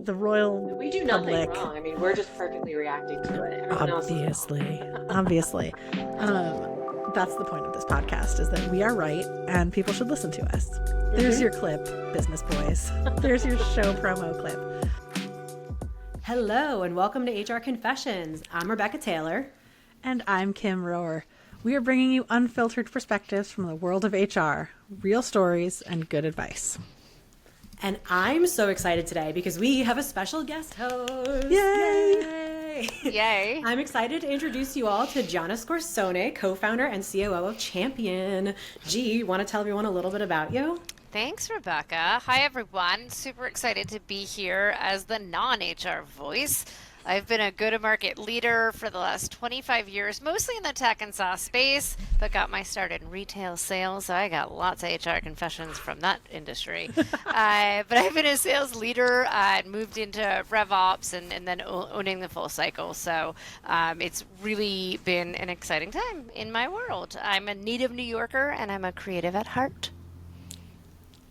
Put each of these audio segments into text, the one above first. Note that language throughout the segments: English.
the royal We do nothing public. wrong. I mean, we're just perfectly reacting to it. Everyone else is wrong. Obviously. That's the point of this podcast, is that we are right and people should listen to us. There's your clip, business boys. There's your show promo clip. Hello and welcome to HR Confessions. I'm Rebecca Taylor. And I'm Kim Rohrer. We are bringing you unfiltered perspectives from the world of HR, real stories, and good advice. And I'm so excited today because we have a special guest host. Yay! Yay. I'm excited to introduce you all to Gianna Scorsone, co-founder and COO of Champion. G, you want to tell everyone a little bit about you? Thanks, Rebecca. Hi, everyone. Super excited to be here as the non-HR voice. I've been a go-to-market leader for the last 25 years, mostly in the tech and SaaS space, but got my start in retail sales, so I got lots of HR confessions from that industry. But I've been a sales leader and moved into RevOps and then owning the full cycle. So it's really been an exciting time in my world. I'm a native New Yorker, and I'm a creative at heart.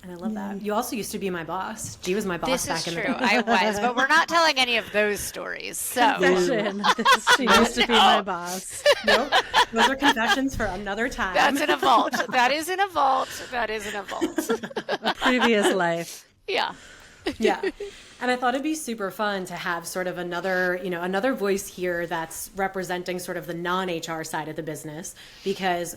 And I love that. You also used to be my boss. G was my boss back in the day. This is true. I was, but we're not telling any of those stories. So Confession. She used to be my boss. Nope. Those are confessions for another time. that's in a vault. That is in a vault. That is in a vault. A previous life. Yeah. Yeah. And I thought it'd be super fun to have sort of another voice here that's representing sort of the non-HR side of the business, because,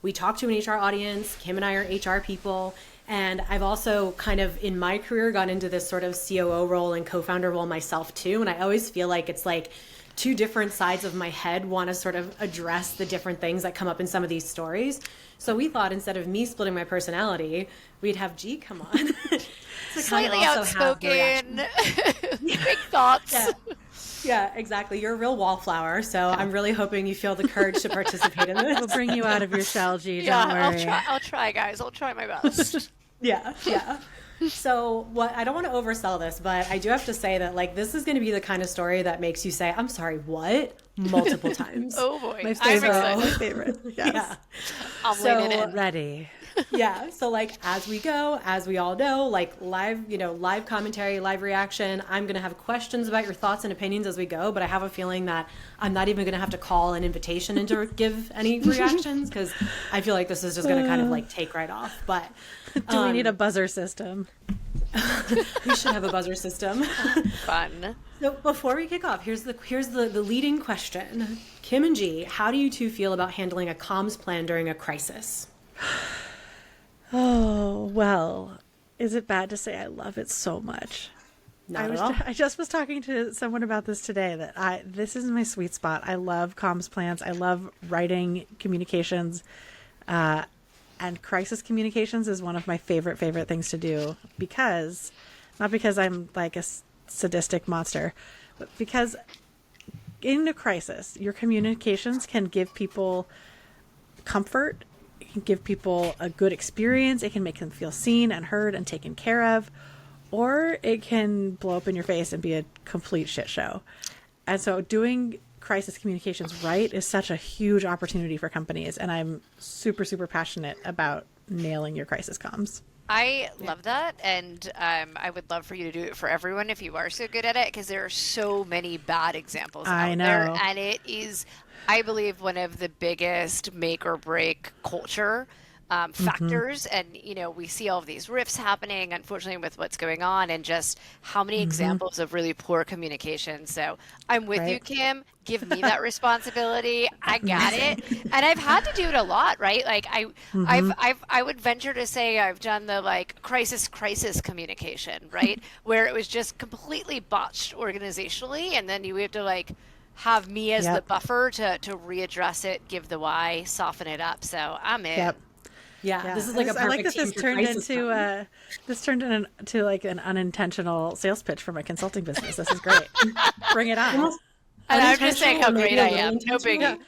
we talk to an HR audience. Kim and I are HR people. And I've also kind of in my career gone into this sort of COO role and co-founder role myself too. And I always feel like it's like two different sides of my head want to sort of address the different things that come up in some of these stories. So we thought instead of me splitting my personality, we'd have G come on. Slightly outspoken, big thoughts. Yeah, exactly. You're a real wallflower, so I'm really hoping you feel the courage to participate in this. We'll bring you out of your shell, G. Yeah, Don't worry. I'll try, guys. I'll try my best. Yeah. So I don't want to oversell this, but I do have to say that this is going to be the kind of story that makes you say, "I'm sorry, what?" multiple times. Oh boy, My I'm favorite. excited. My favorite. Yes. Yeah. I'm leaning in. Ready. Yeah. So as we go, as we all know, live commentary, live reaction, I'm going to have questions about your thoughts and opinions as we go, but I have a feeling that I'm not even going to have to call an invitation in to give any reactions, because I feel like this is just going to kind of take right off. But Do we need a buzzer system? we should have a buzzer system. Fun. So before we kick off, here's the leading question. Kim and G, how do you two feel about handling a comms plan during a crisis? Oh, well, is it bad to say I love it so much? Not at all. I just was talking to someone about this today, that this is my sweet spot. I love comms plans. I love writing communications, and crisis communications is one of my favorite things to do, not because I'm like a sadistic monster, but because in a crisis, your communications can give people comfort. It can give people a good experience. It can make them feel seen and heard and taken care of, or it can blow up in your face and be a complete shit show. And so doing crisis communications right is such a huge opportunity for companies. And I'm super, super passionate about nailing your crisis comms. I love that, and I would love for you to do it for everyone if you are so good at it, because there are so many bad examples out there, and it is, I believe, one of the biggest make or break culture factors. And we see all of these rifts happening, unfortunately, with what's going on, and just how many examples of really poor communication. So I'm with you, Kim. Give me that responsibility. I got it. And I've had to do it a lot, right? I would venture to say I've done the crisis communication, right? Where it was just completely botched organizationally, and then you have to have me as the buffer to readdress it, give the why, soften it up. So I'm in. Yep. Yeah, this is a perfect I like that team this for turned crisis into time. This turned into an unintentional sales pitch for my consulting business. This is great. Bring it on. And I'm just saying how great I am. No biggie.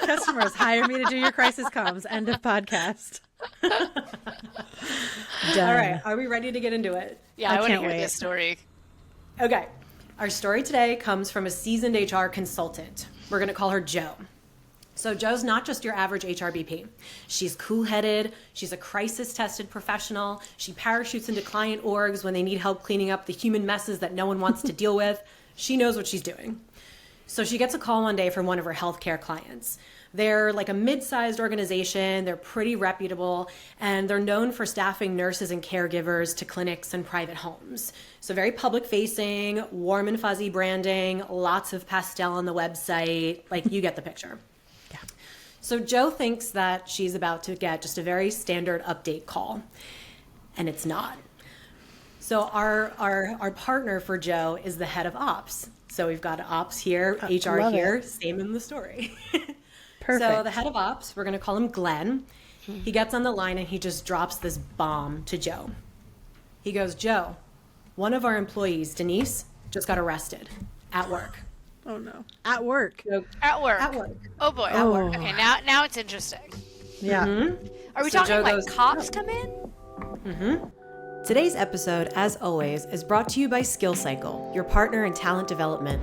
Customers, hire me to do your crisis comms. End of podcast. All right, are we ready to get into it? Yeah, I want to can't hear wait. this story. Okay, our story today comes from a seasoned HR consultant. We're going to call her Jo. So Jo's not just your average HRBP. She's cool-headed. She's a crisis-tested professional. She parachutes into client orgs when they need help cleaning up the human messes that no one wants to deal with. She knows what she's doing. So she gets a call one day from one of her healthcare clients. They're like a mid-sized organization. They're pretty reputable, and they're known for staffing nurses and caregivers to clinics and private homes. So very public-facing, warm and fuzzy branding, lots of pastel on the website. Like, you get the picture. So Jo thinks that she's about to get just a very standard update call, and it's not. So our partner for Jo is the head of ops. So we've got ops here, HR here, same in the story. Perfect. So the head of ops, we're going to call him Glenn. He gets on the line and he just drops this bomb to Jo. He goes, Jo, one of our employees, Denise, just got arrested at work. Oh no! At work. At work. At work. Oh boy. At work. Okay, now it's interesting. Yeah. Are we talking like cops come in? Today's episode, as always, is brought to you by Skill Cycle, your partner in talent development.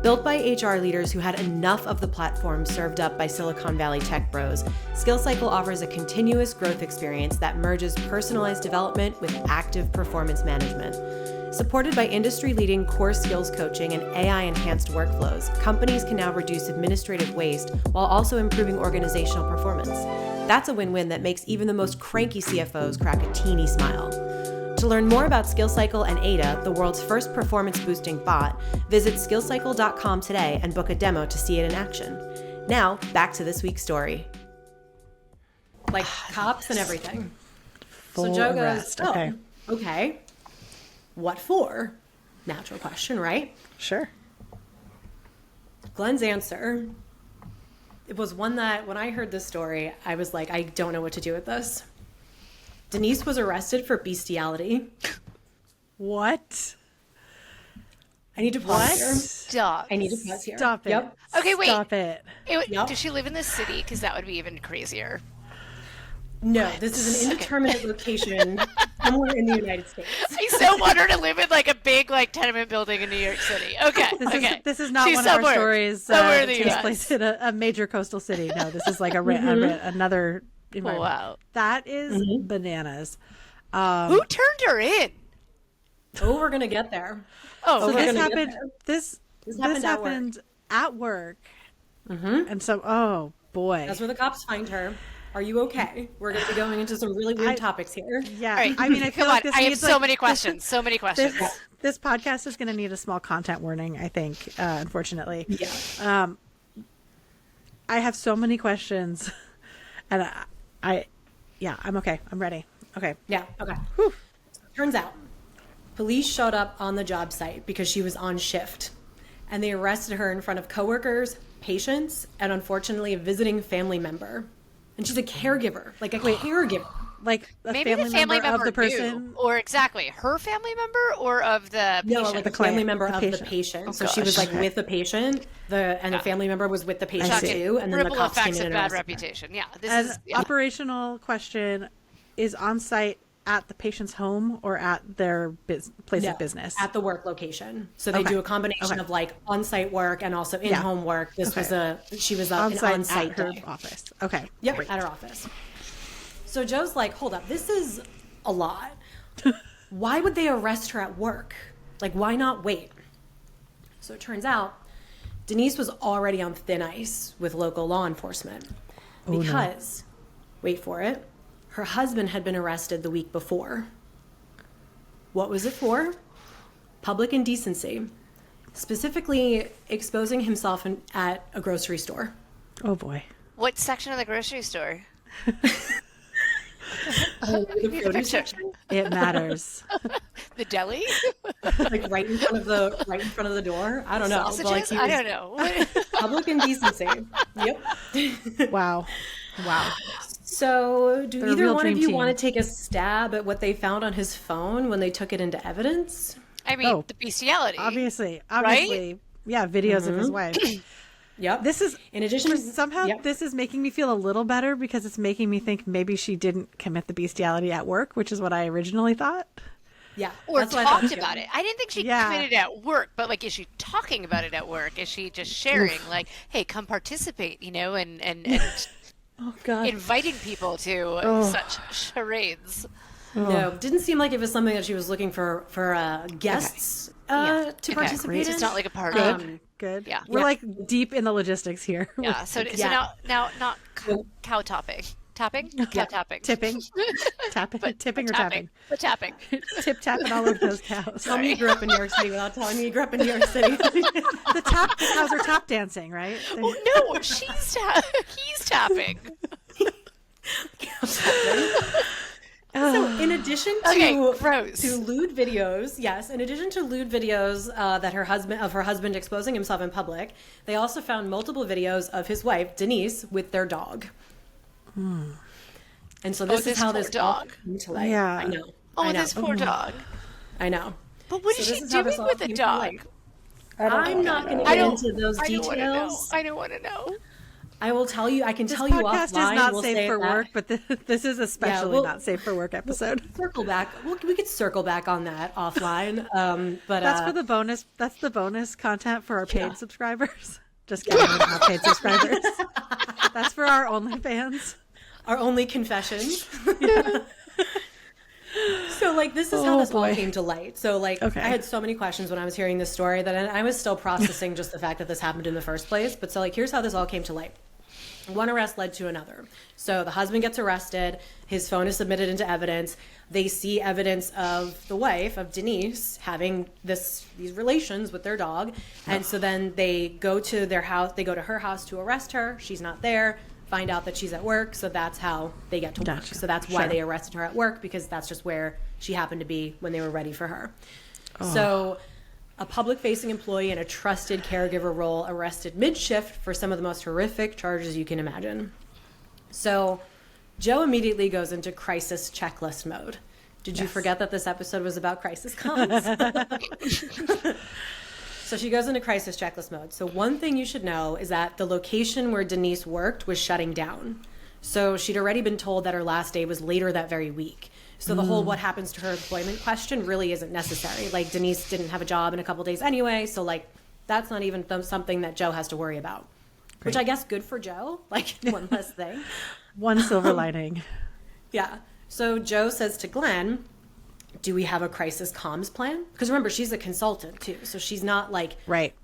Built by HR leaders who had enough of the platform served up by Silicon Valley tech bros, Skill Cycle offers a continuous growth experience that merges personalized development with active performance management. Supported by industry-leading core skills coaching and AI-enhanced workflows, companies can now reduce administrative waste while also improving organizational performance. That's a win-win that makes even the most cranky CFOs crack a teeny smile. To learn more about SkillCycle and Ada, the world's first performance-boosting bot, visit skillcycle.com today and book a demo to see it in action. Now, back to this week's story. Like cops and everything. Full so Jo arrest. goes, Okay. Okay. What for? Natural question, right? Sure. Glenn's answer, it was one that when I heard this story, I was like, I don't know what to do with this. Denise was arrested for bestiality. What? I need to pause here. Stop. I need to pause here. Stop it. Yep. Okay, wait. Stop it. Yep. Does she live in this city? Because that would be even crazier. No, this is an indeterminate location somewhere in the United States. I so want her to live in like a big like tenement building in New York City. Okay. This is not She's one of our stories somewhere in that the takes US. place in a major coastal city. No, this is like another environment. Wow. That is bananas. Who turned her in? Oh, we're gonna get there. Oh, So we're this gonna get happened. there. This happened happened at work. And so, oh boy. That's where the cops find her. Are you okay? We're going to be going into some really weird topics here. Yeah. All right. I mean, I feel Come like on. this I have needs, so like, many questions. So many questions. This podcast is going to need a small content warning, I think, unfortunately. Yeah. I have so many questions, and I'm okay. I'm ready. Okay. Yeah. Okay. Turns out, police showed up on the job site because she was on shift, and they arrested her in front of coworkers, patients, and unfortunately a visiting family member. And she's a caregiver, like a caregiver. Like Maybe the family member of the person, knew, or exactly her family member, or of the patient. No, like a family member of the patient. Oh, so she was like with the patient, the family member was with the patient too, and then Ripple the cops came effects in of and bad arrested her. reputation. Yeah, this An is operational question: is on site at the patient's home or at their place of business? At the work location. So they do a combination of like on-site work and also in-home work. This was she was an on-site at her day. office. Okay. Yep, Great. at her office. So Jo's like, hold up, this is a lot. Why would they arrest her at work? Like, why not wait? So it turns out Denise was already on thin ice with local law enforcement because, wait for it, her husband had been arrested the week before. What was it for? Public indecency. Specifically, exposing himself at a grocery store. Oh boy. what section of the grocery store? The produce section? It matters. The deli? Like right in front of the door? I don't know. Sausages? But like he I was don't know. public indecency. Yep. Wow. So do They're a either real one dream of you team. want to take a stab at what they found on his phone when they took it into evidence? I mean, the bestiality. Obviously. Yeah, videos of his wife. Yep. This is, in addition, somehow this is making me feel a little better because it's making me think maybe she didn't commit the bestiality at work, which is what I originally thought. Yeah. Or that's what I thought, talked too. about it. I didn't think she Yeah. committed at work, but like, is she talking about it at work? Is she just sharing, like, hey, come participate, you know, and Oh God. inviting people to such charades? No, didn't seem like it was something that she was looking for guests to participate in. It's not like a party. Good. Yeah. We're like deep in the logistics here. Yeah. So now not cow topping. Tapping? Cow tapping. Tipping. Tipping or tapping? But tapping. Tip tapping all over those cows. Tell me you grew up in New York City without telling me you grew up in New York City. The cows are tap dancing, right? Oh no, he's tapping. So in addition to lewd videos, that her husband exposing himself in public, they also found multiple videos of his wife Denise with their dog. And so this is how this dog came to light. Yeah. I know. Oh, this poor dog. I know. But what is she doing with the dog? I'm not going to get into those details. I don't want to know. I will tell you. I can This tell you podcast offline. is not we'll safe say for that. work, but this is especially not safe for work episode. Circle back. We could circle back on that offline. But That's for the bonus. That's the bonus content for our paid subscribers. Just kidding, we're not paid subscribers. That's for our OnlyFans. our only confessions. So like this is how this all came to light. So like I had so many questions when I was hearing this story that I was still processing just the fact that this happened in the first place. But so like here's how this all came to light. One arrest led to another. So the husband gets arrested. His phone is submitted into evidence. They see evidence of the wife, of Denise, having these relations with their dog. And so then they go to their house. They go to her house to arrest her. She's not there. Find out that she's at work. So that's how they get to work. So that's why they arrested her at work, because that's just where she happened to be when they were ready for her. So a public-facing employee in a trusted caregiver role arrested mid-shift for some of the most horrific charges you can imagine. So Joe immediately goes into crisis checklist mode. Did you forget that this episode was about crisis comms? So she goes into crisis checklist mode. So one thing you should know is that the location where Denise worked was shutting down. So she'd already been told that her last day was later that very week. So the whole what happens to her employment question really isn't necessary. Like Denise didn't have a job in a couple days anyway. So like that's not even something that Joe has to worry about. Great. Which I guess good for Joe. Like one less thing. One silver lining. Yeah. So Joe says to Glenn, do we have a crisis comms plan? Because remember, she's a consultant too. So she's not like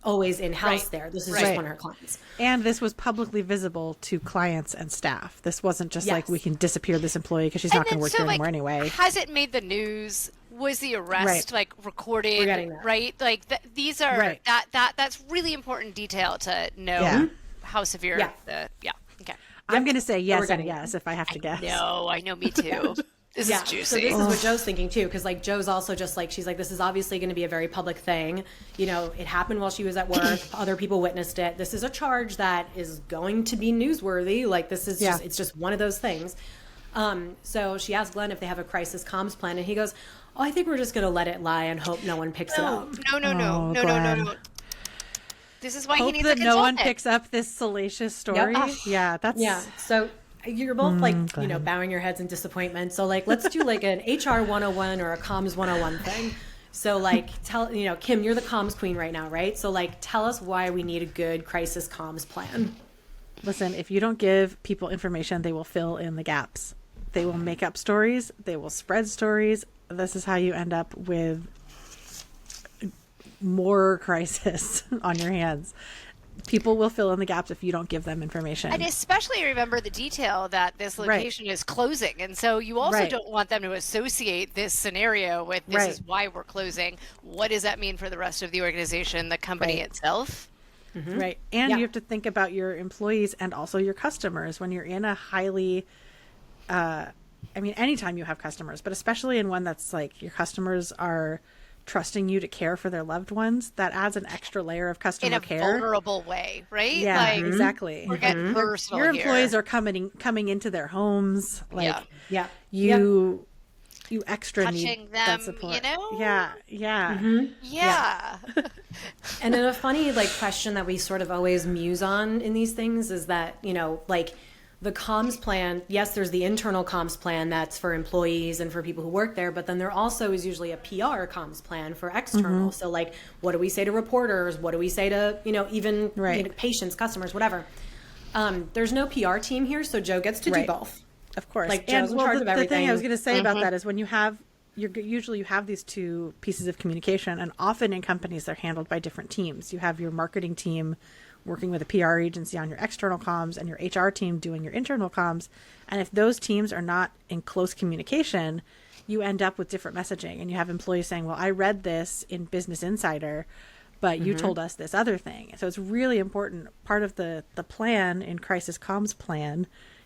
always in-house there. This is just one of her clients. And this was publicly visible to clients and staff. This wasn't just like we can disappear this employee because she's not going to work here anymore anyway. Has it made the news? Was the arrest like recorded? Right? Like these are that's really important detail to know how severe the okay. I'm going to say yes and yes if I have to guess. No, I know, me too. This is juicy. So this is what Joe's thinking too, because like Joe's also just like, she's like, this is obviously going to be a very public thing. You know, it happened while she was at work. Other people witnessed it. This is a charge that is going to be newsworthy. Like this is just, it's just one of those things. So she asked Glenn if they have a crisis comms plan, and he goes, "Oh, I think we're just going to let it lie and hope no one picks it up." No. This is why he needs a consultant. No one picks up this salacious story. So you're both like, you know, bowing your heads in disappointment. So like, let's do like an HR 101 or a comms 101 thing. So like, Kim, you're the comms queen right now, right? So like, tell us why we need a good crisis comms plan. Listen, if you don't give people information, they will fill in the gaps. They will make up stories. They will spread stories. This is how you end up with more crisis on your hands. People will fill in the gaps if you don't give them information. And especially remember the detail that this location is closing. And so you also don't want them to associate this scenario with this is why we're closing. What does that mean for the rest of the organization, the company itself? Right. And you have to think about your employees and also your customers when you're in a highly, anytime you have customers, but especially in one that's like your customers are trusting you to care for their loved ones, that adds an extra layer of customer care. In a vulnerable way, right? Yeah, like, exactly. We're getting personal Your employees are coming into their homes. Like, you extra touching need them, that support. You know? Yeah. And then a funny like question that we sort of always muse on in these things is that, you know, like the comms plan, yes, there's the internal comms plan that's for employees and for people who work there, but then there also is usually a PR comms plan for external. So like, what do we say to reporters? What do we say to, even patients, customers, whatever. There's no PR team here, so Joe gets to do both. Of course. Like, Joe's in charge of everything. The thing I was going to say about that is when you have these two pieces of communication, and often in companies they're handled by different teams. You have your marketing team working with a PR agency on your external comms and your HR team doing your internal comms. And if those teams are not in close communication, you end up with different messaging, and you have employees saying, well, I read this in Business Insider, but you told us this other thing. So it's really important. Part of the plan in Crisis Comms Plan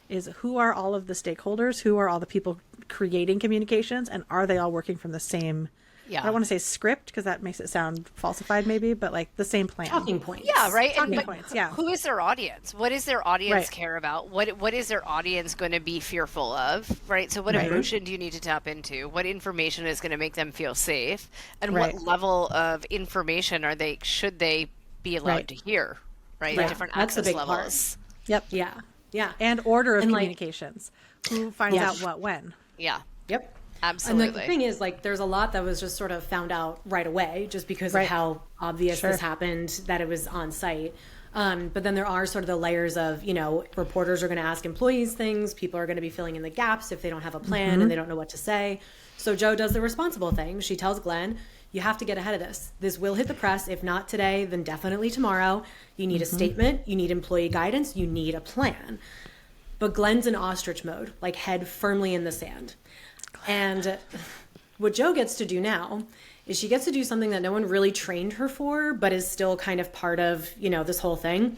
is who are all of the stakeholders, who are all the people creating communications, and are they all working from the same, I don't want to say script because that makes it sound falsified maybe, but like the same plan. Talking points. Yeah, right. Talking points, yeah. Who is their audience? What does their audience care about? What is their audience going to be fearful of, right? So what emotion do you need to tap into? What information is going to make them feel safe? And what level of information should they be allowed to hear, right? Different access levels. Part. Yep. Yeah. Yeah. And order of communications. Who finds out what when. Yeah. Yep. Absolutely. And the thing is, like, there's a lot that was just sort of found out right away just because of how obvious this happened, that it was on site. But then there are sort of the layers of, reporters are going to ask employees things. People are going to be filling in the gaps if they don't have a plan and they don't know what to say. So Joe does the responsible thing. She tells Glenn, you have to get ahead of this. This will hit the press. If not today, then definitely tomorrow. You need a statement. You need employee guidance. You need a plan. But Glenn's in ostrich mode, like head firmly in the sand. And what Joe gets to do now is she gets to do something that no one really trained her for, but is still kind of part of, this whole thing.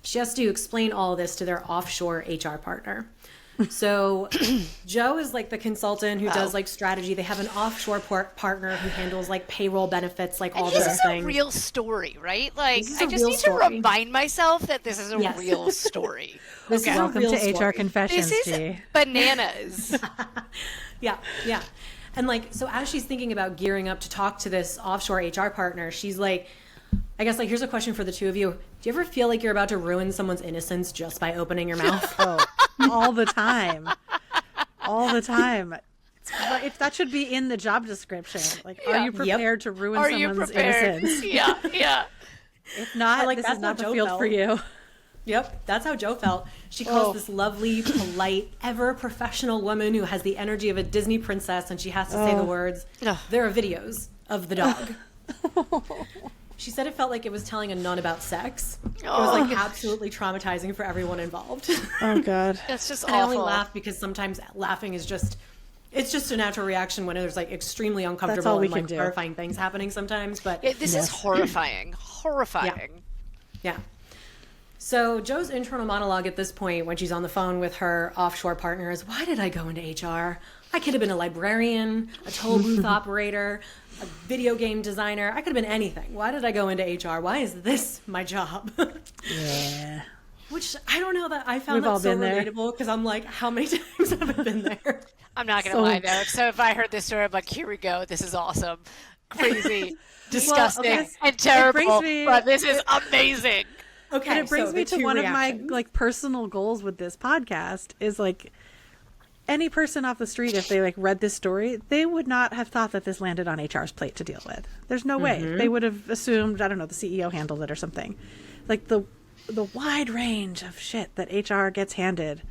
She has to explain all this to their offshore HR partner. So Joe is like the consultant who does like strategy. They have an offshore partner who handles like payroll benefits, like all those things. This is a real story, right? Like, I just need to remind myself that this is a real story. Welcome to HR Confessions. This is bananas. Yeah. And like, so as she's thinking about gearing up to talk to this offshore HR partner, she's like, I guess, like, here's a question for the two of you. Do you ever feel like you're about to ruin someone's innocence just by opening your mouth? All the time. All the time. That should be in the job description. Like, are you prepared to ruin someone's innocence? Yeah. If not, this is not the field for you. Yep, that's how Joe felt. She calls this lovely, polite, ever professional woman who has the energy of a Disney princess, and she has to say the words, there are videos of the dog. She said it felt like it was telling a nun about sex. It was like absolutely traumatizing for everyone involved. Oh God. That's just and awful. I only laugh because sometimes laughing is just, it's just a natural reaction when there's like extremely uncomfortable and like terrifying things happening sometimes. But this is horrifying. Yeah. So Joe's internal monologue at this point, when she's on the phone with her offshore partner, is, why did I go into HR? I could have been a librarian, a toll booth operator, a video game designer. I could have been anything. Why did I go into HR? Why is this my job? Yeah. Which I don't know, that I found that so relatable, because I'm like, how many times have I been there? I'm not going to lie though. So if I heard this story, I'm like, here we go. This is awesome. Crazy, disgusting, and terrible. But this is amazing. Okay, and it brings me to one of my like personal goals with this podcast is like, any person off the street, if they like read this story, they would not have thought that this landed on HR's plate to deal with. There's no way. They would have assumed, I don't know, the CEO handled it or something. Like the wide range of shit that HR gets handed.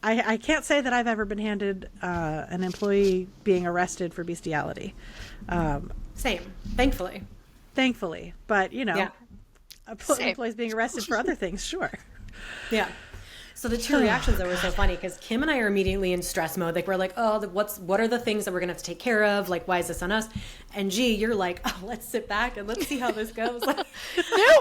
I can't say that I've ever been handed an employee being arrested for bestiality. Same, thankfully. But employees being arrested for other things, sure. Yeah. So the two reactions that were so funny, because Kim and I are immediately in stress mode. Like, we're like, what are the things that we're gonna have to take care of? Like, why is this on us? And G, you're like, let's sit back and let's see how this goes. No,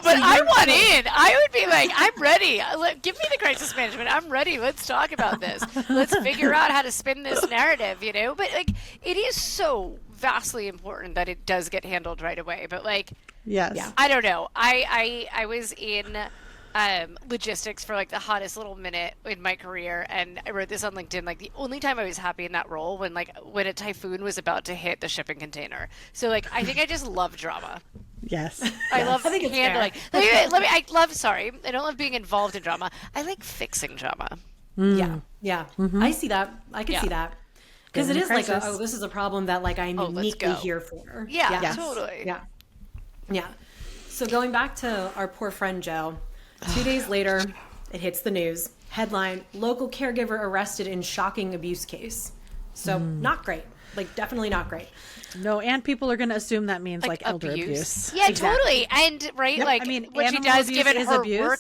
but I want in. I would be like, I'm ready. Give me the crisis management. I'm ready. Let's talk about this. Let's figure out how to spin this narrative. But like, it is so vastly important that it does get handled right away. But like, yes, I don't know. I was in logistics for like the hottest little minute in my career, and I wrote this on LinkedIn. Like, the only time I was happy in that role when a typhoon was about to hit the shipping container. So like, I think I just love drama. Yes. I love I think it's handling. Sorry, I don't love being involved in drama. I like fixing drama. Yeah. I see that. I can see that. Because it is like, crisis. this is a problem that like I'm uniquely here for. Yeah, totally. Yeah. So going back to our poor friend Joe, 2 days later, it hits the news. Headline, local caregiver arrested in shocking abuse case. So not great. Like, definitely not great. No, and people are going to assume that means like elder abuse. Yeah, totally. And like, I mean, what she does, given her abuse, work,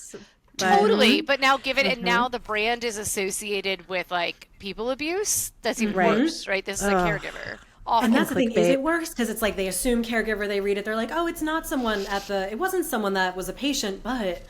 totally. But now, and now the brand is associated with like people abuse. That's even worse, right? This is a caregiger. Awful. And that's the thing. Is it worse? Because it's like they assume caregiver. They read it. They're like, oh, it's not someone it wasn't someone that was a patient, but.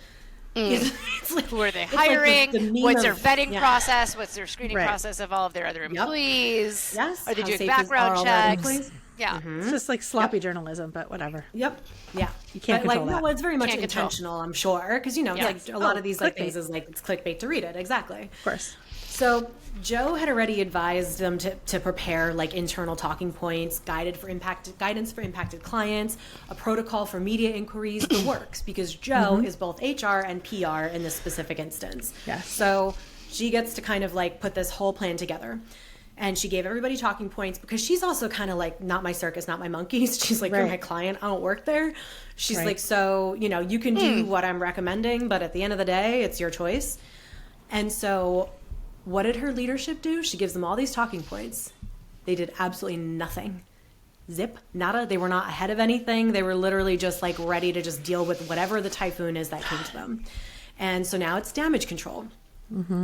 It's like, who are they hiring? Like what's their vetting process? What's their screening process of all of their other employees? Yes. Are they doing background checks? Yeah. It's just like sloppy journalism, but whatever. Yep. Yeah. You can't control that. No, it's very much intentional, I'm sure. Because, like a lot of these like things is like it's clickbait to read it. Exactly. Of course. So Joe had already advised them to prepare like internal talking points, guidance for impacted clients, a protocol for media inquiries, the works, because Joe is both HR and PR in this specific instance. Yes. So she gets to kind of like put this whole plan together. And she gave everybody talking points because she's also kind of like, not my circus, not my monkeys. She's like, you're my client. I don't work there. She's like, so, you can do what I'm recommending, but at the end of the day, it's your choice. And so what did her leadership do? She gives them all these talking points. They did absolutely nothing. Zip, nada. They were not ahead of anything. They were literally just like ready to just deal with whatever the typhoon is that came to them. And so now it's damage control.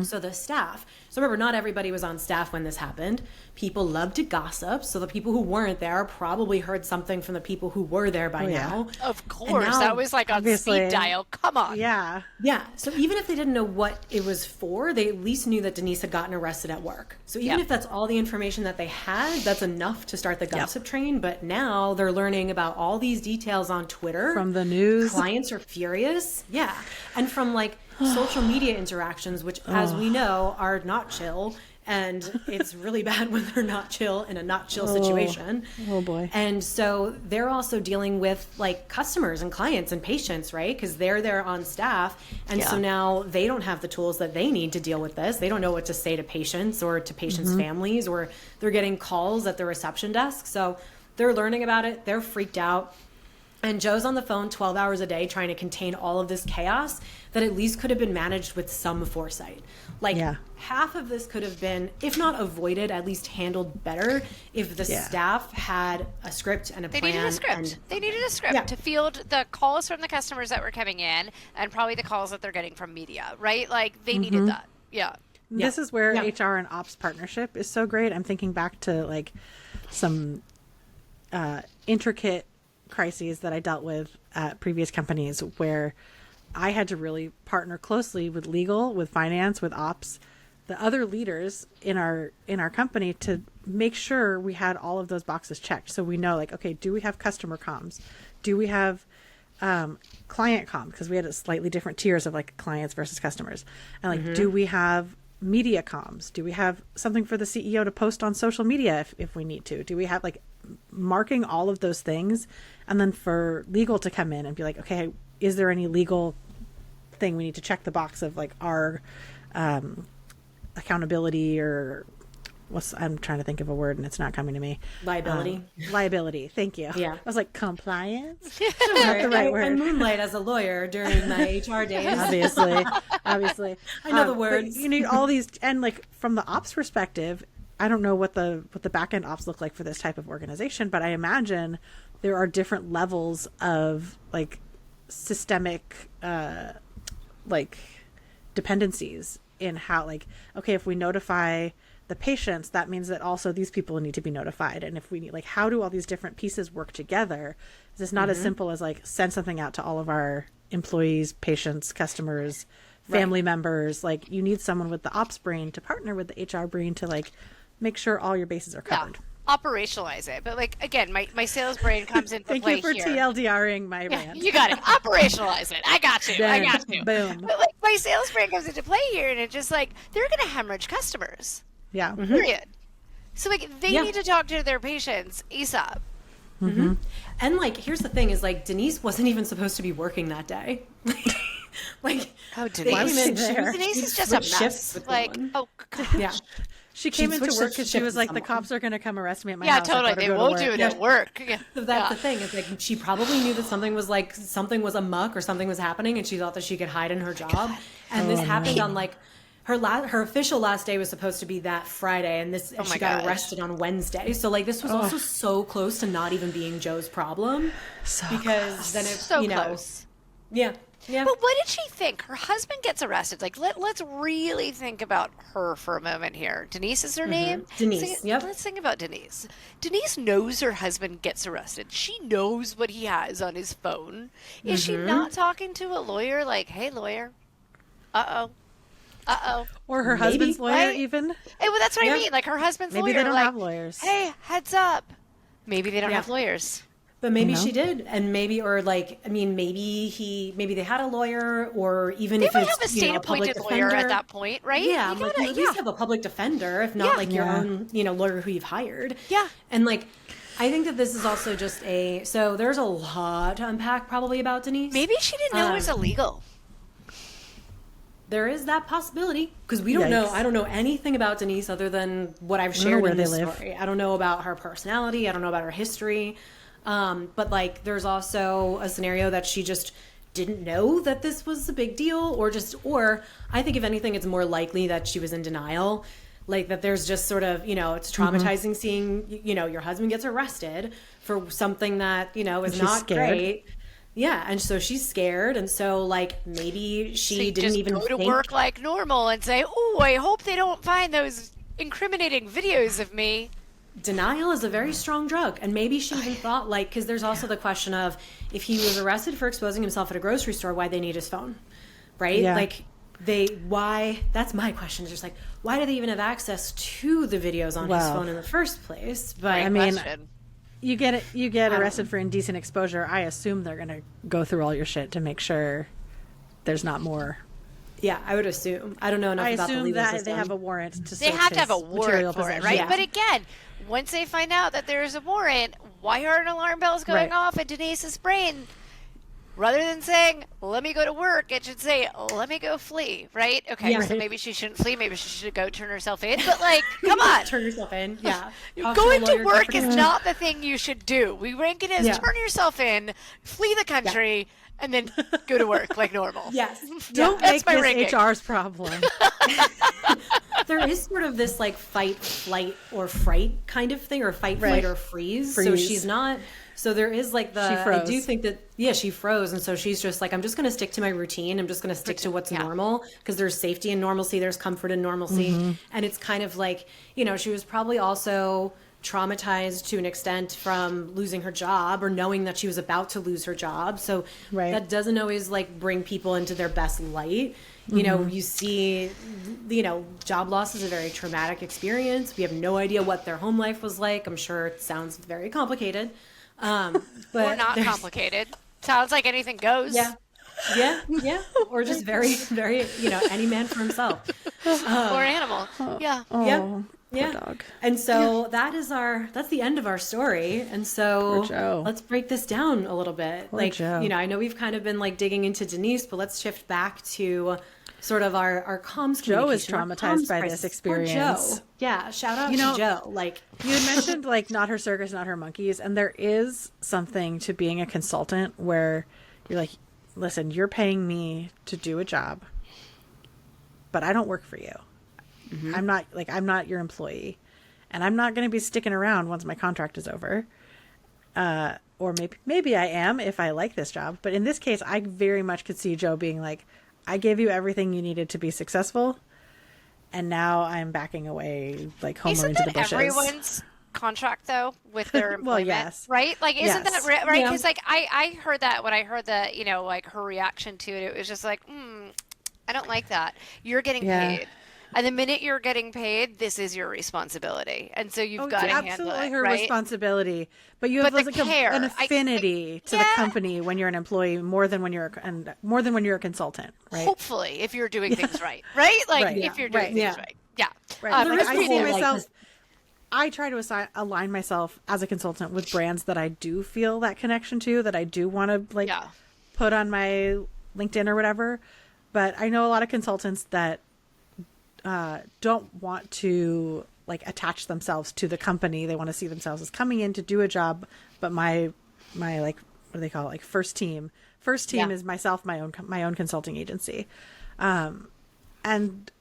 So the staff. So remember, not everybody was on staff when this happened. People love to gossip. So the people who weren't there probably heard something from the people who were there by now. Of course. That was like on speed dial. Come on. Yeah. Yeah. So even if they didn't know what it was for, they at least knew that Denise had gotten arrested at work. So even if that's all the information that they had, that's enough to start the gossip train. But now they're learning about all these details on Twitter. From the news. Clients are furious. Yeah. And from like social media interactions, which as we know are not chill, and it's really bad when they're not chill in a not chill situation. Oh boy. And so they're also dealing with like customers and clients and patients, right? Because they're there on staff. And so now they don't have the tools that they need to deal with this. They don't know what to say to patients or to patients' families, or they're getting calls at the reception desk. So they're learning about it. They're freaked out. And Joe's on the phone 12 hours a day trying to contain all of this chaos that at least could have been managed with some foresight. Like half of this could have been, if not avoided, at least handled better if the staff had a script and a plan. They needed a script to field the calls from the customers that were coming in and probably the calls that they're getting from media, right? Like they needed that. Yeah. This is where HR and ops partnership is so great. I'm thinking back to like some intricate crises that I dealt with at previous companies where I had to really partner closely with legal, with finance, with ops, the other leaders in our company to make sure we had all of those boxes checked. So we know like, okay, do we have customer comms? Do we have client comms? Because we had a slightly different tiers of like clients versus customers. And like, do we have media comms? Do we have something for the CEO to post on social media if we need to? Do we have like marking all of those things, and then for legal to come in and be like, okay, is there any legal thing we need to check the box of like our accountability or I'm trying to think of a word and it's not coming to me. Liability. Thank you. Yeah. I was like, compliance? Not the right word. I moonlight as a lawyer during my HR days. Obviously. I know the words. You need all these, and like from the ops perspective, I don't know what the back end ops look like for this type of organization, but I imagine there are different levels of like systemic like dependencies in how like, okay, if we notify the patients, that means that also these people need to be notified. And if we need, like, how do all these different pieces work together? It's not as simple as like send something out to all of our employees, patients, customers, family members. Like you need someone with the ops brain to partner with the HR brain to like make sure all your bases are covered. Operationalize it. But like, again, my sales brain comes into play here. Thank you for TLDRing my rant. You got it. Operationalize it. I got you. Done. I got you. Boom. But like my sales brain comes into play here, and it's just like, they're going to hemorrhage customers. Yeah. Period. So like they need to talk to their patients ASAP. Mm-hmm. And like, here's the thing: is like Denise wasn't even supposed to be working that day. Like, oh, Denise is just a mess. Like, oh gosh. Yeah. She came into work because she was like, the cops are going to come arrest me at my house. Yeah, totally. They won't do it at work. Yeah. So that's the thing. It's like she probably knew that something was amok or something was happening, and she thought that she could hide in her job. And this happened on like her official last day was supposed to be that Friday, and she got arrested on Wednesday. So like this was also so close to not even being Joe's problem, because then it close. Yeah. Yeah. But what did she think? Her husband gets arrested. Like, let's really think about her for a moment here. Denise is her name? Denise, Let's think about Denise. Denise knows her husband gets arrested. She knows what he has on his phone. Is she not talking to a lawyer like, hey, lawyer, uh-oh. Or her husband's lawyer, even? Well, that's what I mean. Like, her husband's lawyer. Maybe they don't like, have lawyers. Hey, heads up. Maybe they don't have lawyers. But maybe she did, and maybe, or like, I mean, maybe they had a lawyer, or even if it's have a state-appointed lawyer at that point, right? Yeah, you gotta, at least have a public defender, if not like your own, lawyer who you've hired. Yeah, and like, I think that this is also just so there's a lot to unpack probably about Denise. Maybe she didn't know it was illegal. There is that possibility, because we don't know. I don't know anything about Denise other than what I've shared in this story. I don't know about her personality. I don't know about her history. But like, there's also a scenario that she just didn't know that this was a big deal, or I think if anything, it's more likely that she was in denial. Like that there's just sort of, it's traumatizing seeing, your husband gets arrested for something that, is not great. Yeah. And so she's scared. And so like, maybe she didn't even go to work like normal and say, oh, I hope they don't find those incriminating videos of me. Denial is a very strong drug, and maybe she even thought because there's also the question of if he was arrested for exposing himself at a grocery store, why they need his phone, right? Yeah. Like why? That's my question. Is just like, why do they even have access to the videos on his phone in the first place? But I mean, you get arrested for indecent exposure. I assume they're gonna go through all your shit to make sure there's not more. Yeah, I would assume. I don't know enough about the legal system. They have a warrant to They have to have a warrant for it, right? Yeah. But again, once they find out that there is a warrant, why aren't alarm bells going off in Denise's brain? Rather than saying, let me go to work, it should say, let me go flee, right? Okay, so maybe she shouldn't flee. Maybe she should go turn herself in. But like, come on. Turn yourself in, yeah. Going to work is not the thing you should do. We rank it as turn yourself in, flee the country, and then go to work like normal. Yes. Don't make this ranking. HR's problem. There is sort of this like fight, flight, or fright kind of thing, or fight, flight, or freeze. So she's not. So there is like I do think that, she froze. And so she's just like, I'm just going to stick to my routine. I'm just going to stick to what's normal, because there's safety in normalcy. There's comfort in normalcy. Mm-hmm. And it's kind of like, she was probably also traumatized to an extent from losing her job or knowing that she was about to lose her job. So that doesn't always like bring people into their best light. You see, job loss is a very traumatic experience. We have no idea what their home life was like. I'm sure it sounds very complicated. But or not complicated. Sounds like anything goes. Yeah. Or just very, very, any man for himself. Or animal. Yeah. Yeah. Dog. And so that's the end of our story. And so let's break this down a little bit. Poor Joe. I know we've kind of been like digging into Denise, but let's shift back to sort of our comms communication. Joe is traumatized by this experience. Joe. Yeah. Shout out to Joe. Like you had mentioned like not her circus, not her monkeys. And there is something to being a consultant where you're like, listen, you're paying me to do a job, but I don't work for you. Mm-hmm. I'm not your employee, and I'm not going to be sticking around once my contract is over. Or maybe I am if I like this job. But in this case, I very much could see Joe being like, I gave you everything you needed to be successful, and now I'm backing away like Homer into the bushes. Isn't that everyone's contract though with their employment? Well, yes. Right? Like, isn't that right? Because like I heard that when I heard that, like her reaction to it, it was just like, I don't like that. You're getting paid. And the minute you're getting paid, this is your responsibility, and so you've got to handle it. Absolutely, her right? responsibility. But you have like an affinity to the company when you're an employee more than when you're a consultant, right? Hopefully, if you're doing things right? Like if you're doing things right, right. I see myself. I try to align myself as a consultant with brands that I do feel that connection to, that I do want to like put on my LinkedIn or whatever. But I know a lot of consultants that don't want to like attach themselves to the company. They want to see themselves as coming in to do a job. But my like, what do they call it? Like first team is myself, my own consulting agency. And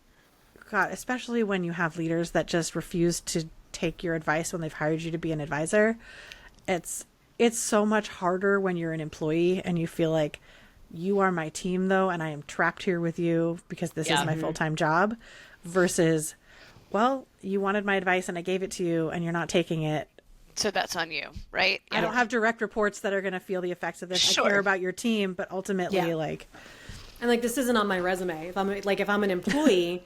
God, especially when you have leaders that just refuse to take your advice when they've hired you to be an advisor, it's so much harder when you're an employee and you feel like you are my team though, and I am trapped here with you because this is my full-time job, versus, well, you wanted my advice and I gave it to you and you're not taking it. So that's on you, right? I don't have direct reports that are going to feel the effects of this. Sure. I care about your team, but ultimately like... And like, this isn't on my resume. If I'm an employee,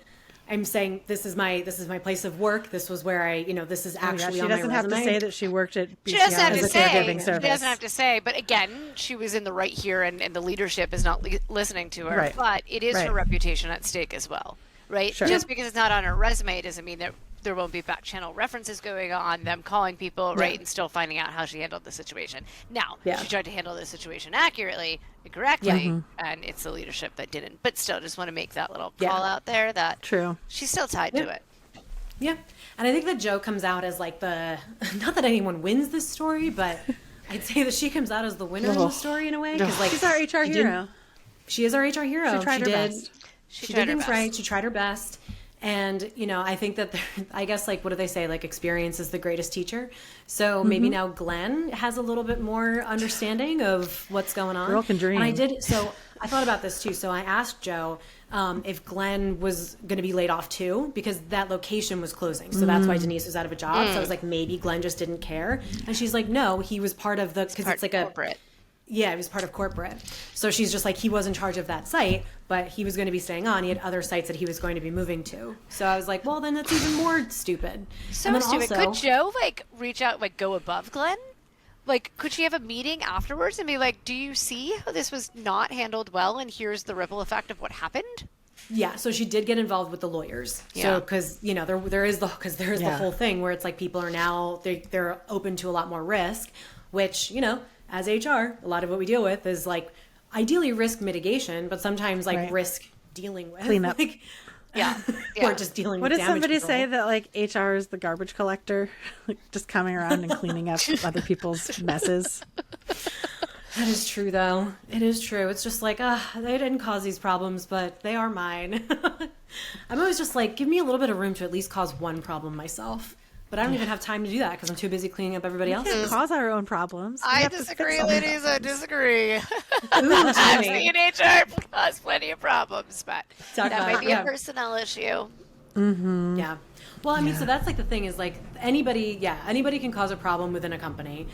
I'm saying this is my place of work. This was where I, this is actually on my resume. She doesn't have to say that she worked at BCI she doesn't have as to a say. caregiving service. She doesn't have to say. But again, she was in the right here, and the leadership is not listening to her. Right. But it is her reputation at stake as well, right? Sure. Just because it's not on her resume doesn't mean that there won't be back channel references going on, them calling people, right, and still finding out how she handled the situation. Now, she tried to handle the situation accurately and correctly, and it's the leadership that didn't. But still, just want to make that little call out there that she's still tied to it. Yeah. And I think that Jo comes out as like not that anyone wins this story, but I'd say that she comes out as the winner in the story in a way. Because like, she's our HR hero. She is our HR hero. She tried her best. She did things right. She tried her best. And, I think that, I guess, like, what do they say? Like, experience is the greatest teacher. So maybe now Glenn has a little bit more understanding of what's going on. Girl can dream. And so I thought about this too. So I asked Jo if Glenn was going to be laid off too, because that location was closing. So that's why Denise was out of a job. So I was like, maybe Glenn just didn't care. And she's like, no, he was part of because it's like corporate. Yeah, he was part of corporate. So she's just like, he was in charge of that site, but he was going to be staying on. He had other sites that he was going to be moving to. So I was like, well, then that's even more stupid. So stupid. Could Jo, like, reach out, like, go above Glenn? Like, could she have a meeting afterwards and be like, do you see how this was not handled well, and here's the ripple effect of what happened? Yeah, so she did get involved with the lawyers. So, because, there is the whole thing where it's like people are now, they're open to a lot more risk, which, as HR, a lot of what we deal with is like ideally risk mitigation, but sometimes like risk dealing with cleanup. Like, or just dealing with damage What did somebody control. say that like HR is the garbage collector, like just coming around and cleaning up other people's messes? That is true, though. It is true. It's just like, they didn't cause these problems, but they are mine. I'm always just like, give me a little bit of room to at least cause one problem myself. But I don't even have time to do that because I'm too busy cleaning up everybody else's. We can't cause our own problems. I disagree, ladies. I disagree. Ooh, I've seen HR cause plenty of problems, but that might be a personnel issue. Mm-hmm. Yeah. Well, I mean, so that's like the thing is like anybody can cause a problem within a company.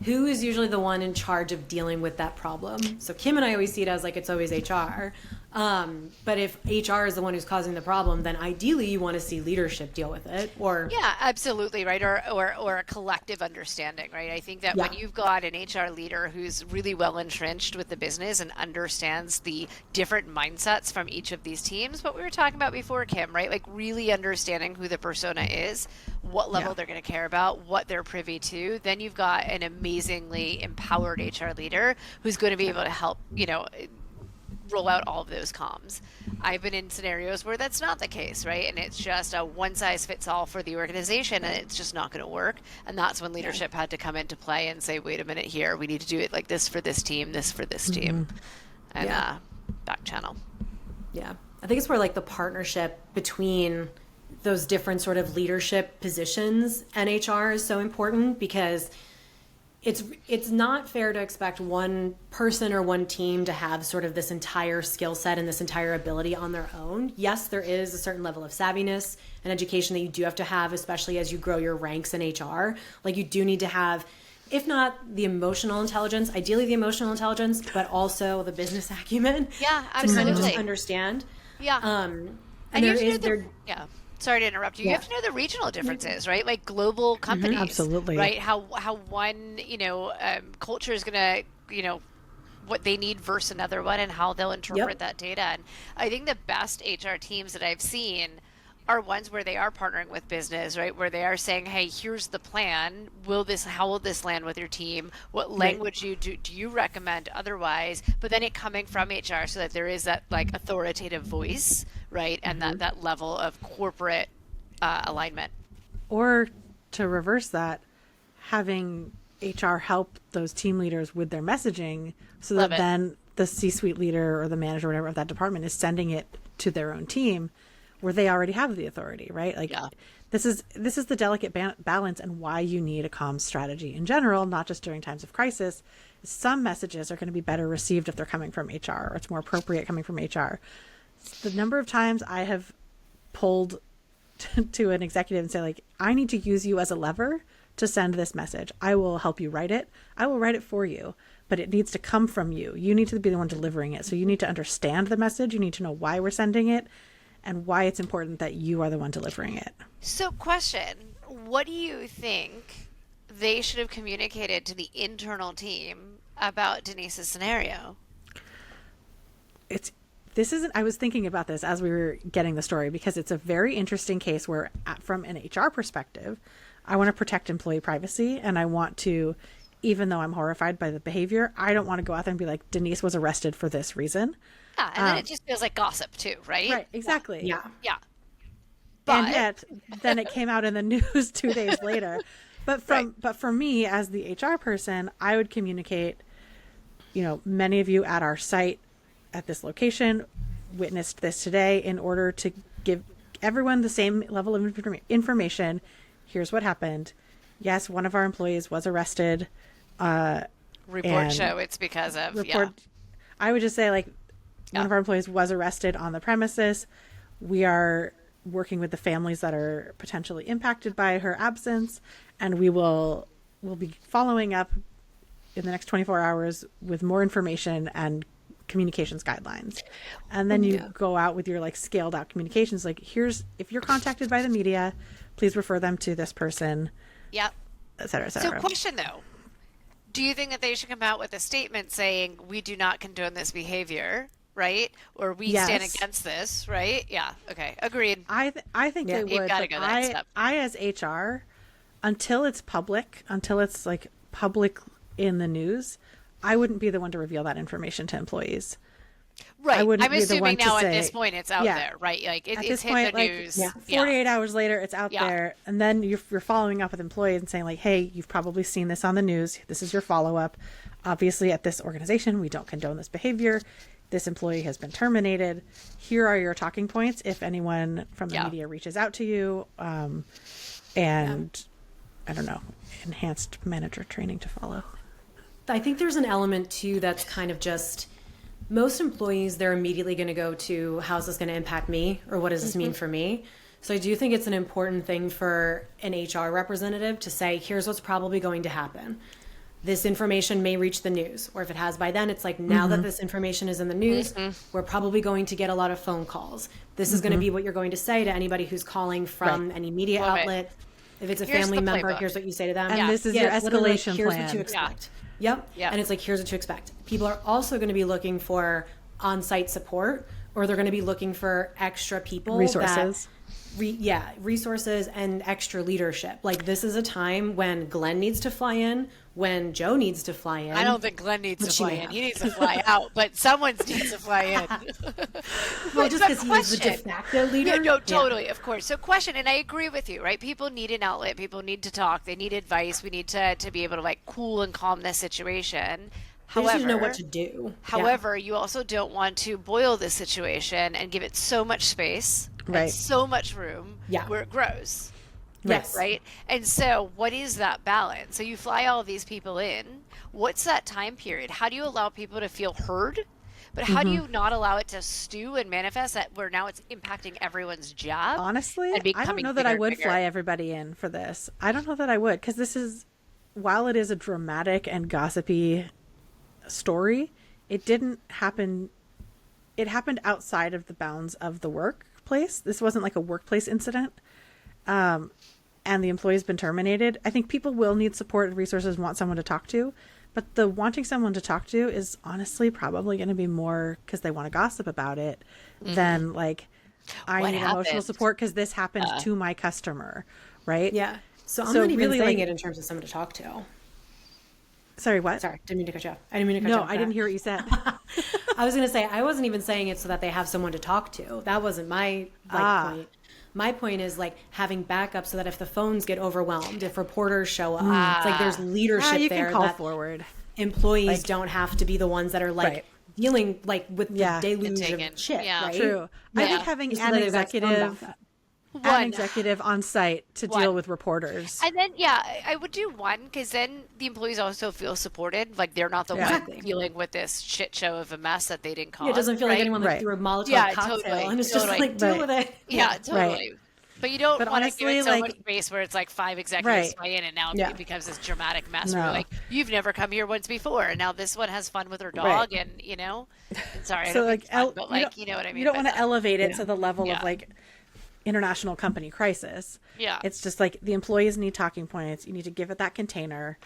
Who is usually the one in charge of dealing with that problem? So Kim and I always see it as like it's always HR. But if HR is the one who's causing the problem, then ideally you want to see leadership deal with it. Or absolutely, right? Or a collective understanding, right? I think that when you've got an HR leader who's really well entrenched with the business and understands the different mindsets from each of these teams, what we were talking about before, Kim, right? Like really understanding who the persona is, what level they're going to care about, what they're privy to, then you've got an amazingly empowered HR leader who's going to be able to help, roll out all of those comms. I've been in scenarios where that's not the case, right? And it's just a one size fits all for the organization, and it's just not going to work. And that's when leadership had to come into play and say, wait a minute here, we need to do it like this for this team, this for this team, and back channel. Yeah. I think it's where like the partnership between those different sort of leadership positions and HR is so important, because it's not fair to expect one person or one team to have sort of this entire skill set and this entire ability on their own. Yes, there is a certain level of savviness and education that you do have to have, especially as you grow your ranks in HR. Like you do need to have, if not the emotional intelligence, ideally the emotional intelligence, but also the business acumen. Yeah, absolutely. To kind of just understand. Yeah. And Sorry to interrupt you. You have to know the regional differences, right? Like global companies, absolutely, right? How one culture is gonna what they need versus another one, and how they'll interpret that data. And I think the best HR teams that I've seen are ones where they are partnering with business, right? Where they are saying, hey, here's the plan. How will this land with your team? What language do you recommend otherwise? But then it coming from HR so that there is that like authoritative voice, right? And that level of corporate alignment. Or to reverse that, having HR help those team leaders with their messaging so that then the C-suite leader or the manager or whatever of that department is sending it to their own team where they already have the authority, right? Like this is the delicate balance and why you need a comms strategy in general, not just during times of crisis. Some messages are going to be better received if they're coming from HR, or it's more appropriate coming from HR. The number of times I have pulled to an executive and say, like, I need to use you as a lever to send this message. I will help you write it. I will write it for you, but it needs to come from you. You need to be the one delivering it. So you need to understand the message. You need to know why we're sending it and why it's important that you are the one delivering it. So question, what do you think they should have communicated to the internal team about Denise's scenario? I was thinking about this as we were getting the story, because it's a very interesting case where from an HR perspective, I want to protect employee privacy, and I want to, even though I'm horrified by the behavior, I don't want to go out there and be like, Denise was arrested for this reason. Yeah, and then it just feels like gossip too, right? Right, exactly. Yeah. And yet, then it came out in the news 2 days later. But for me, as the HR person, I would communicate, many of you at our site at this location witnessed this today, in order to give everyone the same level of information. Here's what happened. Yes, one of our employees was arrested. Report show it's because of, I would just say, like, one of our employees was arrested on the premises. We are working with the families that are potentially impacted by her absence, and we'll be following up in the next 24 hours with more information and communications guidelines. And then you go out with your like scaled out communications, like, if you're contacted by the media, please refer them to this person. Yep. Et cetera, et cetera. So question though, do you think that they should come out with a statement saying we do not condone this behavior, right? Or we stand against this, right? Yeah. Okay. Agreed. I think they would. You've got to go that step. I as HR, until it's like public in the news, I wouldn't be the one to reveal that information to employees. Right. I'm assuming now at this point it's out there, right? Like it's hit the news. 48 hours later, it's out there. And then you're following up with employees and saying, like, hey, you've probably seen this on the news. This is your follow-up. Obviously, at this organization, we don't condone this behavior. This employee has been terminated. Here are your talking points if anyone from the media reaches out to you. And I don't know, enhanced manager training to follow. I think there's an element too that's kind of just, most employees, they're immediately going to go to, how's this going to impact me, or what does this mean for me? So I do think it's an important thing for an HR representative to say, here's what's probably going to happen. This information may reach the news, or if it has by then, it's like, now that this information is in the news, we're probably going to get a lot of phone calls. This is going to be what you're going to say to anybody who's calling from any media outlet. If it's a family member, here's what you say to them. And this is your escalation here's plan. What to expect. Yep. And it's like, here's what to expect. People are also going to be looking for on-site support, or they're going to be looking for extra people. Resources. Resources and extra leadership. Like, this is a time when Glenn needs to fly in, when Joe needs to fly in. I don't think Glenn needs to fly in. He needs to fly out, but someone needs to fly in. Well, just because he's the de facto leader. No, totally, of course. So question, and I agree with you, right? People need an outlet. People need to talk. They need advice. We need to be able to like cool and calm this situation. They just need to know what to do. However, you also don't want to boil this situation and give it so much space and so much room where it grows. Yes. Right? And so what is that balance? So you fly all of these people in. What's that time period? How do you allow people to feel heard? But how do you not allow it to stew and manifest that where now it's impacting everyone's job? Honestly, I don't know that I would fly everybody in for this. I don't know that I would, because this is, while it is a dramatic and gossipy story, it didn't happen. It happened outside of the bounds of the workplace. This wasn't like a workplace incident. And the employee's been terminated. I think people will need support and resources, want someone to talk to, but the wanting someone to talk to is honestly probably going to be more because they want to gossip about it than like, I What need emotional happened? support because this happened to my customer, right? Yeah. So I'm So not even really, saying like- it in terms of someone to talk to. Sorry, what? Sorry, didn't mean to cut you off. I didn't mean to cut you No, off. I didn't hear what you said. I was going to say, I wasn't even saying it so that they have someone to talk to. That wasn't my point. My point is like having backup so that if the phones get overwhelmed, if reporters show up, it's like there's leadership you there can call that forward. employees don't have to be the ones that are like Right. dealing like with the deluge taken. of shit, Yeah. right? True. I think having Just an so that they've got some executive backup. on site to deal with reporters. And then, I would do one because then the employees also feel supported. Like they're not the one dealing with this shit show of a mess that they didn't cause. Yeah, it doesn't feel like anyone like Right. threw a Molotov cocktail totally, and it's totally. just like deal with it. Yeah, totally. But you don't But want to give honestly, it so like- much space where it's like 5 executives Right. weigh in and now Yeah. it becomes this dramatic mess No. where like, you've never come here once before and now this one has fun with her dog and, sorry, I So don't like, mean fun, but like, you know what I mean? You don't by want to that. elevate it to the level Yeah. of like international company crisis. Yeah. It's just like the employees need talking points. You need to give it that container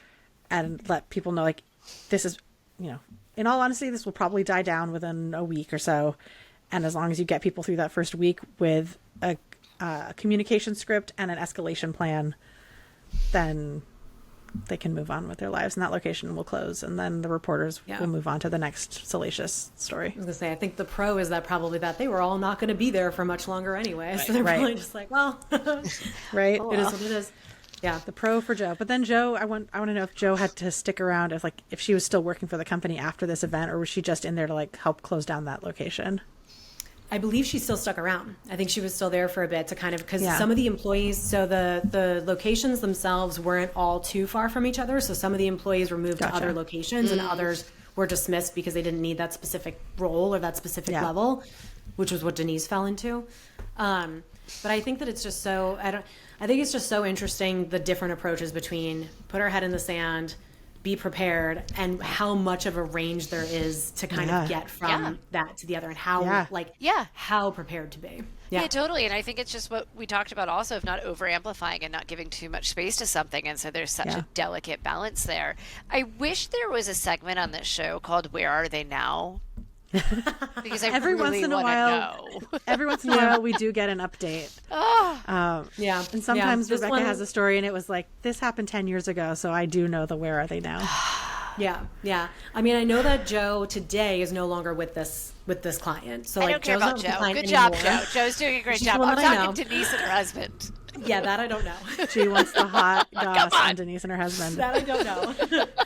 and let people know like this is, in all honesty, this will probably die down within a week or so. And as long as you get people through that first week with a communication script and an escalation plan, then they can move on with their lives and that location will close. And then the reporters will move on to the next salacious story. I was gonna say, I think the pro is that probably that they were all not going to be there for much longer anyway, so they're probably just like, well, Right? it is what it is. Yeah, The pro for Joe. But then Joe, I want to know if Joe had to stick around, if she was still working for the company after this event, or was she just in there to like help close down that location? I believe she still stuck around. I think she was still there for a bit to kind of, because Yeah. some of the employees, so the locations themselves weren't all too far from each other. So some of the employees were moved to other locations and others were dismissed because they didn't need that specific role or that specific level, which was what Denise fell into. But I think that it's just I think it's just so interesting, the different approaches between put our head in the sand, be prepared, and how much of a range there is to kind of get from that to the other, and how how prepared to be. Yeah, totally. And I think it's just what we talked about also, of not over amplifying and not giving too much space to something. And so there's such a delicate balance there. I wish there was a segment on this show called Where Are They Now? Because I Every really once in a want while, to know. every once in a while, we do get an update. Yeah. And sometimes This Rebecca one- has a story, and it was like, this happened 10 years ago, so I do know the Where Are They Now? Yeah. I mean, I know that Joe today is no longer with this client. So I like don't care Joe's about not with the Joe. client Good job, anymore. Joe. Joe's doing a great She's job. the one I'm that I talking know. to Denise and her husband. Yeah, that I don't know. She wants the hot goss on. on Denise and her husband. That I don't know.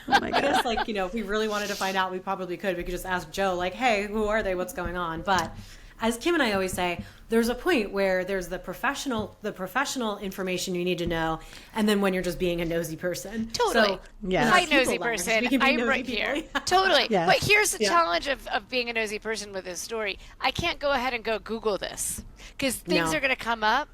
Oh my I God. guess if we really wanted to find out, we probably could. We could just ask Joe, like, hey, who are they? What's going on? But as Kim and I always say, there's a point where there's the professional information you need to know, and then when you're just being a nosy person. Totally. So, Yeah. Hi, people nosy language, person. we can be I'm nosy right people. here. Totally. Yes. But here's the challenge of being a nosy person with this story. I can't go ahead and go Google this because things No. are going to come up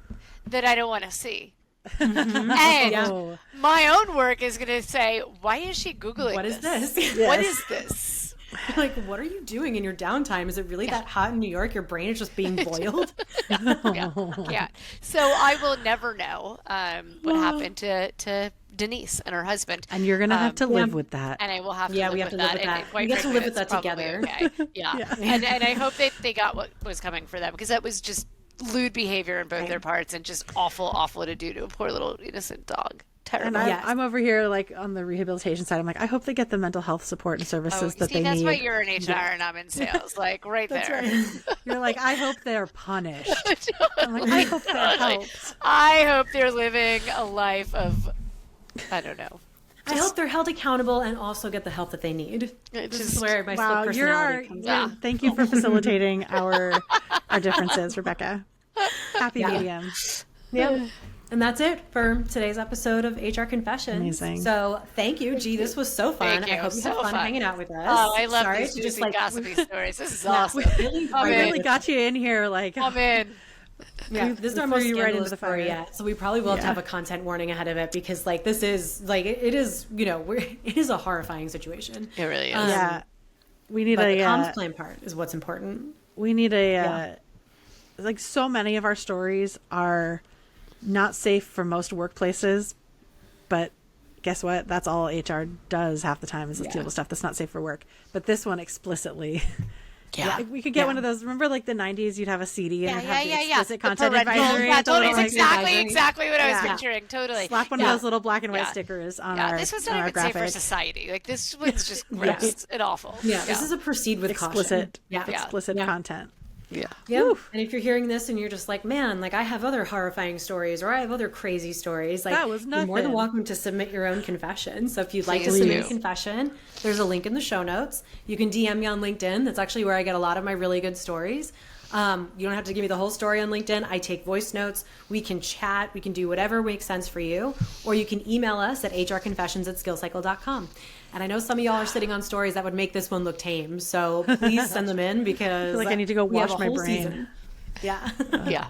that I don't want to see. Mm-hmm. And my own work is going to say, why is she Googling What is this? What is this? Like, what are you doing in your downtime? Is it really that hot in New York? Your brain is just being boiled? Yeah. So I will never know what happened to Denise and her husband. And you're going to have to live with that. And I will have to Yeah, live we have with to live that. with And that. quite We get to frankly, live with it's that probably together. Okay. Yeah. And I hope they got what was coming for them, because that was just lewd behavior in both their parts and just awful to do to a poor little innocent dog. Terrible. And Yes. I'm over here, like, on the rehabilitation side. I'm like, I hope they get the mental health support and services that see, they that's need. why you're in HR and I'm in sales. Like, right there. You're like, I hope they're punished. I'm like, I hope they're helped. I hope they're living a life of, I don't know. I hope they're held accountable and also get the help that they need. This is where my Wow, split you're personality comes out. thank you for facilitating our differences, Rebecca. Happy medium. Yeah. And that's it for today's episode of HR Confessions. Amazing. So thank you, G. This was so fun. Thank you. I hope you So had fun fun. hanging out with us. Oh, I love Sorry these to juicy, just gossipy stories. This is awesome. really I'm We in. really got you in here, like, I'm in. Yeah, this is our threw most you right into scandalous the story fire. yet. So we probably will have to have a content warning ahead of it, because like this is like it is it is a horrifying situation. It really is. yeah. We need But the a comms plan part is what's important. we need a like, so many of our stories are not safe for most workplaces, but guess what? That's all HR does half the time, is deal with stuff that's not safe for work. But this one explicitly Yeah. Like, we could get one of those. Remember, like the '90s, you'd have a CD and it'd have the explicit The content parental- advisory. Yeah, with the little, totally. like, Exactly what I was Yeah. picturing. Totally. Slap one of those little black and white stickers on our This was on not our even safe for graphic. society. Like, this was just gross and awful. Yeah, this is a proceed with Explicit, caution. explicit content. Yeah. Yeah. And if you're hearing this and you're just like, man, like I have other horrifying stories or I have other crazy stories, like That was you're more than nothing. welcome to submit your own confession. So if you'd like to Please submit do. a confession, there's a link in the show notes. You can DM me on LinkedIn. That's actually where I get a lot of my really good stories. You don't have to give me the whole story on LinkedIn. I take voice notes. We can chat. We can do whatever makes sense for you. Or you can email us at hrconfessions@skillcycle.com. And I know some of y'all are sitting on stories that would make this one look tame. So please send them in because I feel like I need to go we have wash a my whole brain. season. Yeah. Yeah.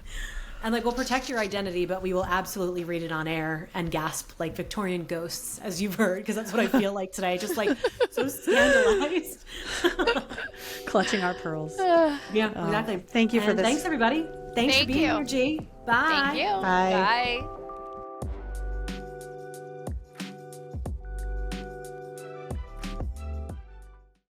And like we'll protect your identity, but we will absolutely read it on air and gasp like Victorian ghosts, as you've heard, because that's what I feel like today. Just like so scandalized. Clutching our pearls. Yeah, exactly. Thank you for And this. Thanks everybody. Thanks for Thank being you. here, G. Bye. Thank you. Bye. Bye.